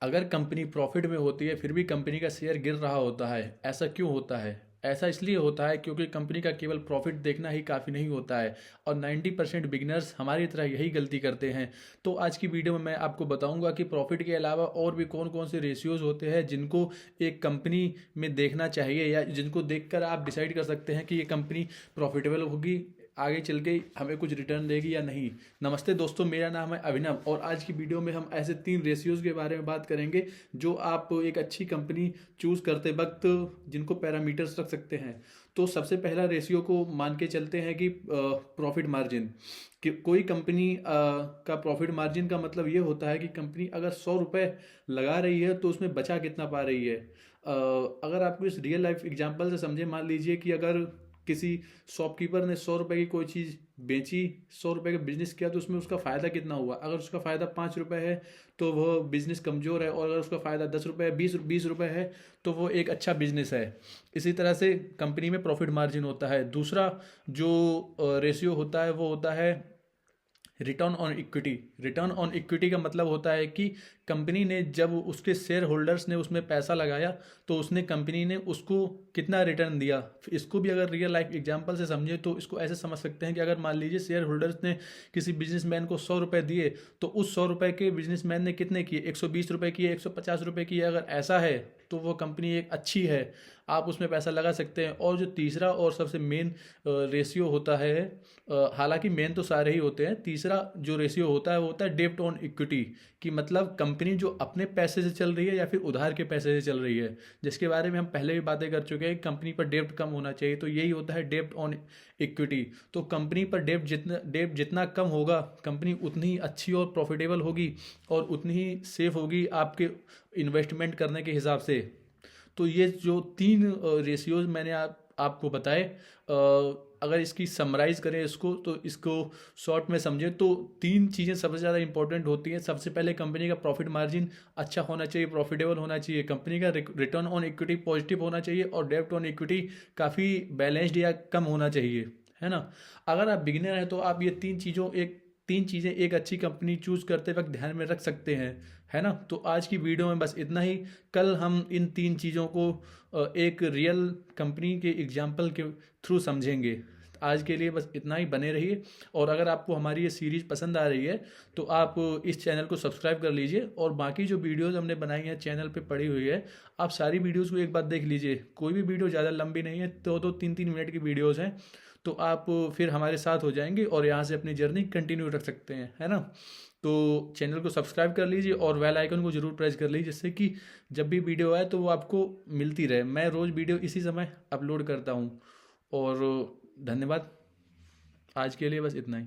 अगर company profit में होती है फिर भी कंपनी का शेयर गिर रहा होता है, ऐसा क्यों होता है? ऐसा इसलिए होता है क्योंकि कंपनी का केवल प्रॉफिट देखना ही काफ़ी नहीं होता है, और 90% बिगिनर्स हमारी तरह यही गलती करते हैं। तो आज की वीडियो में मैं आपको बताऊंगा कि प्रॉफिट के अलावा और भी कौन कौन से रेशियोज होते हैं जिनको एक कंपनी में देखना चाहिए, या जिनको देखकर आप डिसाइड कर सकते हैं कि ये कंपनी प्रॉफिटेबल होगी, आगे चल के हमें कुछ रिटर्न देगी या नहीं। नमस्ते दोस्तों, मेरा नाम है अभिनव, और आज की वीडियो में हम ऐसे 3 रेशियोज़ के बारे में बात करेंगे जो आप एक अच्छी कंपनी चूज़ करते वक्त जिनको पैरामीटर्स रख सकते हैं। तो सबसे पहला रेशियो को मान के चलते हैं कि प्रॉफिट मार्जिन। कि कोई कंपनी का प्रॉफिट मार्जिन का मतलब ये होता है कि कंपनी अगर 100 रुपये लगा रही है तो उसमें बचा कितना पा रही है। अगर आपको इस रियल लाइफ एग्जांपल से समझे, मान लीजिए कि अगर किसी शॉपकीपर ने 100 रुपये की कोई चीज़ बेची, 100 रुपये का बिजनेस किया, तो उसमें उसका फ़ायदा कितना हुआ? अगर उसका फ़ायदा 5 रुपये है तो वह बिजनेस कमज़ोर है, और अगर उसका फ़ायदा 10 रुपये, 20 रुपये है तो वो एक अच्छा बिजनेस है। इसी तरह से कंपनी में प्रॉफिट मार्जिन होता है। दूसरा जो रेशियो होता है वो होता है return on equity. Return on equity का मतलब होता है कि कंपनी ने जब उसके शेयर होल्डर्स ने उसमें पैसा लगाया तो उसने कंपनी ने उसको कितना रिटर्न दिया। इसको भी अगर रियल लाइफ एग्जांपल से समझे तो इसको ऐसे समझ सकते हैं कि अगर मान लीजिए शेयर होल्डर्स ने किसी बिजनेसमैन को 100 रुपये दिए, तो उस 100 रुपये के बिजनेसमैन ने कितने किए? 120 रुपये किए, 150 रुपये किए। अगर ऐसा है तो वो कंपनी एक अच्छी है, आप उसमें पैसा लगा सकते हैं। और जो तीसरा और सबसे मेन रेशियो होता है, हालांकि मेन तो सारे ही होते हैं, तीसरा जो रेशियो होता है वो होता है डेब्ट ऑन इक्विटी। कि मतलब कंपनी जो अपने पैसे से चल रही है या फिर उधार के पैसे से चल रही है, जिसके बारे में हम पहले भी बातें कर चुके हैं। कंपनी पर डेब्ट कम होना चाहिए, तो यही होता है डेब्ट ऑन इक्विटी। तो कंपनी पर डेब्ट जितना कम होगा, कंपनी उतनी ही अच्छी और प्रॉफिटेबल होगी, और उतनी ही सेफ होगी आपके इन्वेस्टमेंट करने के हिसाब से। तो ये जो 3 रेशियोज मैंने आपको बताए, अगर इसकी समराइज करें इसको, तो इसको शॉर्ट में समझें तो 3 चीज़ें सबसे ज़्यादा इंपॉर्टेंट होती हैं। सबसे पहले कंपनी का प्रॉफिट मार्जिन अच्छा होना चाहिए, प्रॉफिटेबल होना चाहिए। कंपनी का रिटर्न ऑन इक्विटी पॉजिटिव होना चाहिए, और डेब्ट ऑन इक्विटी काफ़ी बैलेंस्ड या कम होना चाहिए, है ना। अगर आप बिगिनर हैं तो आप ये 3 चीज़ें एक अच्छी कंपनी चूज करते वक्त ध्यान में रख सकते हैं, है ना। तो आज की वीडियो में बस इतना ही। कल हम इन 3 चीज़ों को एक रियल कंपनी के एग्जाम्पल के थ्रू समझेंगे। आज के लिए बस इतना ही, बने रहिए। और अगर आपको हमारी ये सीरीज़ पसंद आ रही है तो आप इस चैनल को सब्सक्राइब कर लीजिए, और बाकी जो वीडियोस हमने बनाई हैं चैनल पे पड़ी हुई है, आप सारी वीडियोस को एक बार देख लीजिए। कोई भी वीडियो ज़्यादा लंबी नहीं है, 2-3 मिनट की वीडियोस हैं। तो आप फिर हमारे साथ हो जाएंगे और यहाँ से अपनी जर्नी कंटिन्यू रख सकते हैं, है ना। तो चैनल को सब्सक्राइब कर लीजिए और बेल आइकन को जरूर प्रेस कर लीजिए, जिससे कि जब भी वीडियो आए तो वो आपको मिलती रहे। मैं रोज़ वीडियो इसी समय अपलोड करता हूँ। और धन्यवाद। आज के लिए बस इतना ही।